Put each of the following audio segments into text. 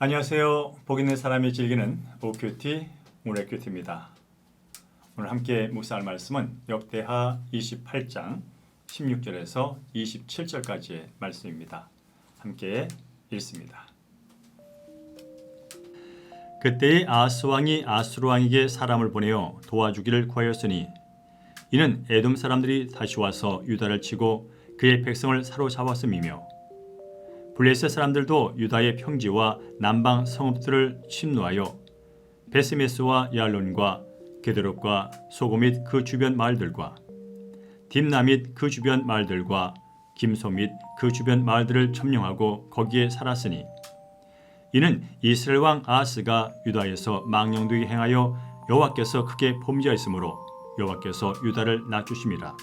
안녕하세요. 복 있는 사람이 즐기는 OQT 오늘의 큐티입니다. 오늘 함께 묵상할 말씀은 역대하 28장 16절에서 27절까지의 말씀입니다. 함께 읽습니다. 그때의 아하스 왕이 아수르 왕에게 사람을 보내어 도와주기를 구하였으니 이는 에돔 사람들이 다시 와서 유다를 치고 그의 백성을 사로잡았음이며 블레셋 사람들도 유다의 평지와 남방 성읍들을 침노하여 베스메스와 야알론과 게드롯과 소고 및 그 주변 마을들과 딥나 및 그 주변 마을들과 김소 및 그 주변 마을들을 점령하고 거기에 살았으니 이는 이스라엘 왕 아하스가 유다에서 망령되게 행하여 여호와께서 크게 범죄하였으므로 여호와께서 유다를 낮추심이라.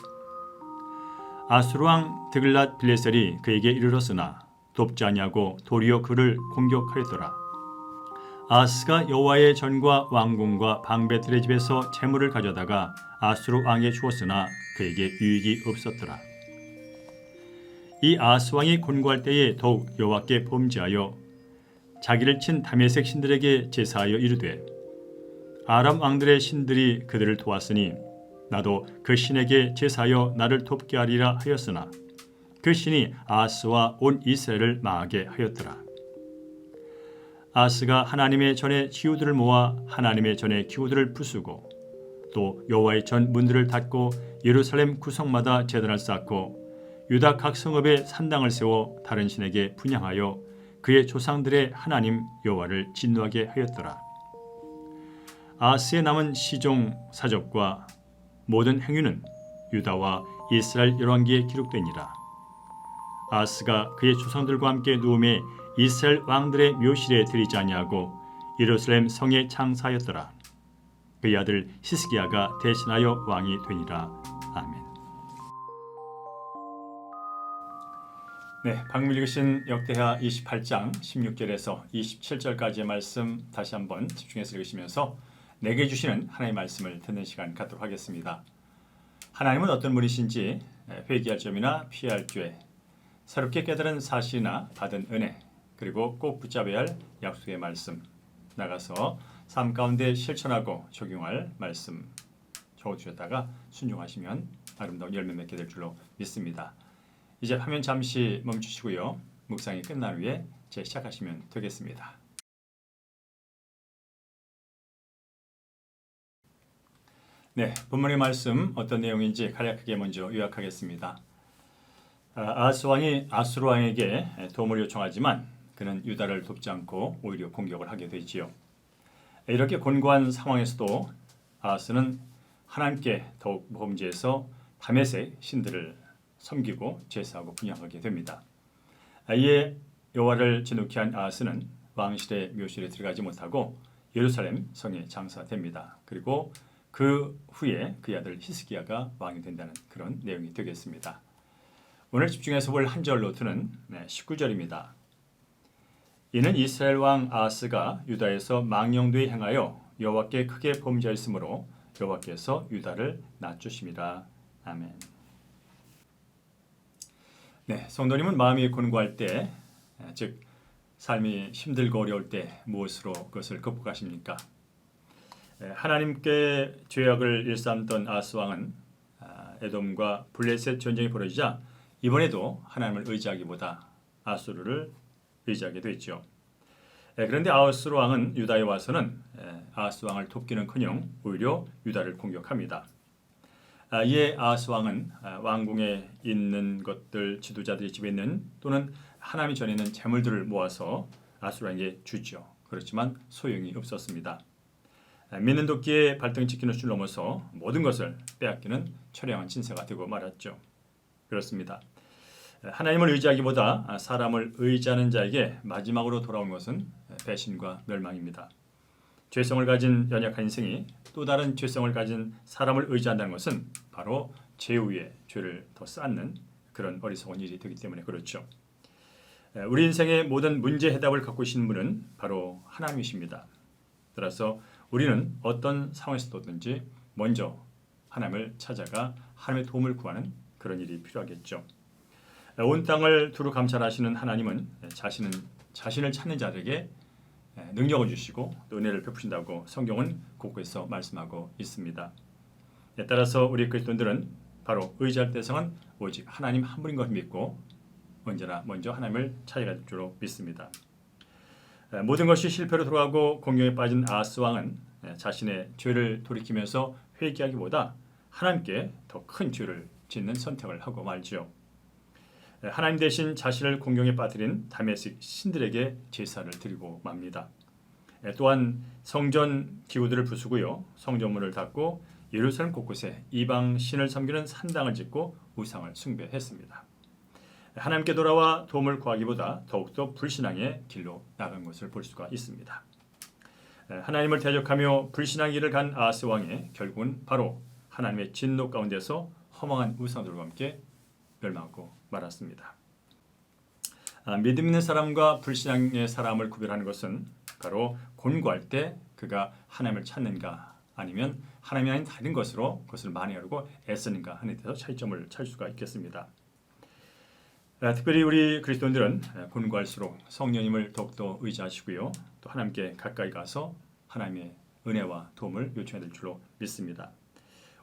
아수르 왕 드글랏 빌레셀이 그에게 이르렀으나 돕지 아니하고 도리어 그를 공격하였더라. 아하스가 여호와의 전과 왕궁과 방배들의 집에서 재물을 가져다가 아수르 왕에 주었으나 그에게 유익이 없었더라. 이 아하스 왕이 곤고할 때에 더욱 여호와께 범죄하여 자기를 친 다메섹 신들에게 제사하여 이르되 아람 왕들의 신들이 그들을 도왔으니 나도 그 신에게 제사하여 나를 돕게 하리라 하였으나 그 신이 아하스와 온 이스라엘을 망하게 하였더라. 아하스가 하나님의 전에 기후들을 모아 하나님의 전에 기후들을 부수고 또 여호와의 전 문들을 닫고 예루살렘 구성마다 제단을 쌓고 유다 각 성읍에 산당을 세워 다른 신에게 분향하여 그의 조상들의 하나님 여호와를 진노하게 하였더라. 아하스의 남은 시종 사적과 모든 행위는 유다와 이스라엘 열왕기에 기록되니라. 아하스가 그의 조상들과 함께 누움에 이스라엘 왕들의 묘실에 들이지 아니하고 예루살렘 성에 장사하였더라. 그의 아들 히스기야가 대신하여 왕이 되니라. 아멘. 네, 방금 읽으신 역대하 28장 16절에서 27절까지의 말씀 다시 한번 집중해서 읽으시면서 내게 주시는 하나님의 말씀을 듣는 시간 갖도록 하겠습니다. 하나님은 어떤 분이신지 회개할 점이나 피할 죄, 새롭게 깨달은 사실이나 받은 은혜, 그리고 꼭 붙잡아야 할 약속의 말씀, 나가서 삶 가운데 실천하고 적용할 말씀 적어주셨다가 순종하시면 아름다운 열매 맺게 될 줄로 믿습니다. 이제 화면 잠시 멈추시고요. 묵상이 끝난 후에 시작하시면 되겠습니다. 네, 본문의 말씀 어떤 내용인지 간략하게 먼저 요약하겠습니다. 아하스 왕이 아수르 왕에게 도움을 요청하지만 그는 유다를 돕지 않고 오히려 공격을 하게 되지요. 이렇게 곤고한 상황에서도 아하스는 하나님께 더욱 범죄해서 다메섹 신들을 섬기고 제사하고 분향하게 됩니다. 이에 여호와를 진노케 한 아하스는 왕실의 묘실에 들어가지 못하고 예루살렘 성에 장사됩니다. 그리고 그 후에 그의 아들 히스기야가 왕이 된다는 그런 내용이 되겠습니다. 오늘 집중해서 볼 한 절 노트는 19절입니다. 이는 이스라엘 왕 아하스가 유다에서 망령되이 행하여 여호와께 크게 범죄하였으므로 여호와께서 유다를 낮추심이라. 아멘. 네, 성도님은 마음이 곤고할 때, 즉 삶이 힘들고 어려울 때 무엇으로 그것을 극복하십니까? 하나님께 죄악을 일삼던 아하스 왕은 에돔과 블레셋 전쟁이 벌어지자 이번에도 하나님을 의지하기보다 아수르를 의지하게 됐죠. 그런데 아하스 왕은 유다에 와서는 아하스 왕을 돕기는커녕 오히려 유다를 공격합니다. 이에 아하스 왕은 왕궁에 있는 것들, 지도자들의 집에 있는 또는 하나님이 전에 있는 재물들을 모아서 아하스 왕에게 주죠. 그렇지만 소용이 없었습니다. 믿는 도끼에 발등 찍히는 줄 넘어서 모든 것을 빼앗기는 처량한 진세가 되고 말았죠. 그렇습니다. 하나님을 의지하기보다 사람을 의지하는 자에게 마지막으로 돌아온 것은 배신과 멸망입니다. 죄성을 가진 연약한 인생이 또 다른 죄성을 가진 사람을 의지한다는 것은 바로 죄 위에 죄를 더 쌓는 그런 어리석은 일이 되기 때문에 그렇죠. 우리 인생의 모든 문제 해답을 갖고 계신 분은 바로 하나님이십니다. 따라서 우리는 어떤 상황에서든지 먼저 하나님을 찾아가 하나님의 도움을 구하는 그런 일이 필요하겠죠. 온 땅을 두루 감찰하시는 하나님은 자신을 찾는 자들에게 능력을 주시고 또 은혜를 베푸신다고 성경은 곳곳에서 말씀하고 있습니다. 따라서 우리 그리스도인들은 바로 의지할 대상은 오직 하나님 한 분인 것을 믿고 언제나 먼저 하나님을 찾아야 될 줄로 믿습니다. 모든 것이 실패로 돌아가고 공경에 빠진 아하스 왕은 자신의 죄를 돌이키면서 회개하기보다 하나님께 더 큰 죄를 짓는 선택을 하고 말지요. 하나님 대신 자신을 공경에 빠뜨린 다메섹 신들에게 제사를 드리고 맙니다. 또한 성전 기구들을 부수고요, 성전문을 닫고 예루살렘 곳곳에 이방 신을 섬기는 산당을 짓고 우상을 숭배했습니다. 하나님께 돌아와 도움을 구하기보다 더욱더 불신앙의 길로 나간 것을 볼 수가 있습니다. 하나님을 대적하며 불신앙의 길을 간 아하스 왕의 결국은 바로 하나님의 진노 가운데서 허망한 우상들과 함께 멸망하고 말았습니다. 믿음 있는 사람과 불신앙의 사람을 구별하는 것은 바로 곤고할 때 그가 하나님을 찾는가 아니면 하나님이 아닌 다른 것으로 그것을 만회하려고 애쓰는가 하는 데서 차이점을 찾을 수가 있겠습니다. 특별히 우리 그리스도인들은 곤고할수록 성령님을 더욱더 의지하시고요, 또 하나님께 가까이 가서 하나님의 은혜와 도움을 요청해야 될 줄로 믿습니다.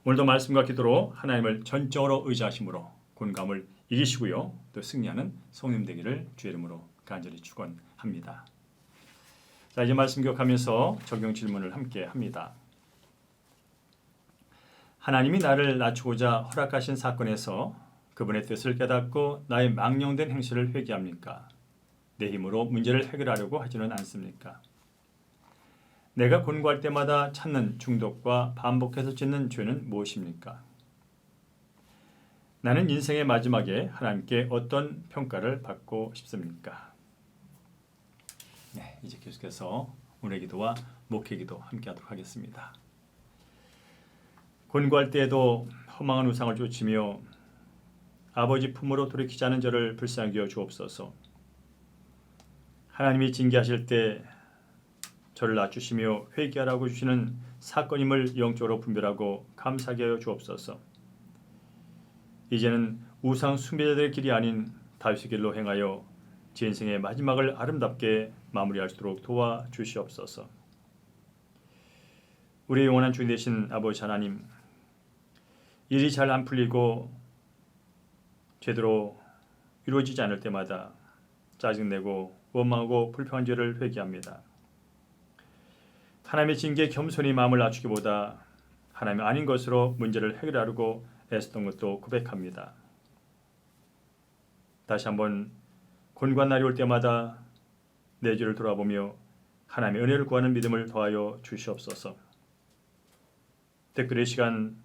오늘도 말씀과 기도로 하나님을 전적으로 의지하심으로 곤감을 이기시고요, 또 승리하는 성님 되기를 주의 이름으로 간절히 축원합니다. 자, 이제 말씀 기억하면서 적용 질문을 함께 합니다. 하나님이 나를 낮추고자 허락하신 사건에서 그분의 뜻을 깨닫고 나의 망령된 행실을 회개합니까? 내 힘으로 문제를 해결하려고 하지는 않습니까? 내가 곤고할 때마다 찾는 중독과 반복해서 짓는 죄는 무엇입니까? 나는 인생의 마지막에 하나님께 어떤 평가를 받고 싶습니까? 네, 이제 계속해서 오늘의 기도와 목회 기도 함께 하도록 하겠습니다. 곤고할 때에도 허망한 우상을 쫓으며 아버지 품으로 돌이키지 않은 저를 불쌍히 여겨 주옵소서. 하나님이 징계하실 때 저를 낮추시며 회개하라고 주시는 사건임을 영적으로 분별하고 감사하게 하여 주옵소서. 이제는 우상 숭배자들의 길이 아닌 다윗의 길로 행하여 제 인생의 마지막을 아름답게 마무리할 수 있도록 도와주시옵소서. 우리의 영원한 주인 되신 아버지 하나님, 일이 잘 안 풀리고 제대로 이루어지지 않을 때마다 짜증내고 원망하고 불평한 죄를 회개합니다. 하나님의 징계에 겸손히 마음을 낮추기보다 하나님 아닌 것으로 문제를 해결하려고 애쓰던 것도 고백합니다. 다시 한번 곤고한 날이 올 때마다 내 죄를 돌아보며 하나님의 은혜를 구하는 믿음을 더하여 주시옵소서. 특별히 시간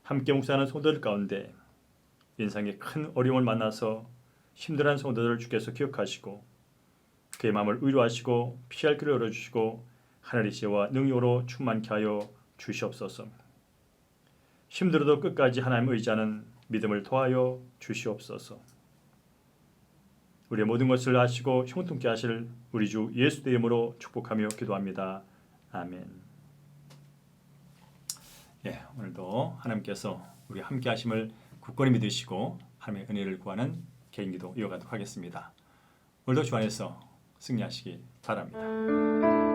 함께 묵상하는 성도들 가운데 인생의 큰 어려움을 만나서 힘들어하는 성도들을 주께서 기억하시고 그의 마음을 위로하시고 피할 길을 열어주시고 하늘의 지혜와 능력으로 충만케 하여 주시옵소서. 힘들어도 끝까지 하나님을 의지하는 믿음을 더하여 주시옵소서. 우리의 모든 것을 아시고 형통케 하실 우리 주 예수 이름으로 축복하며 기도합니다. 아멘. 오늘도 하나님께서 우리 함께 하심을 굳건히 믿으시고 하나님의 은혜를 구하는 개인기도 이어가도록 하겠습니다. 오늘도 주 안에서 승리하시기 바랍니다.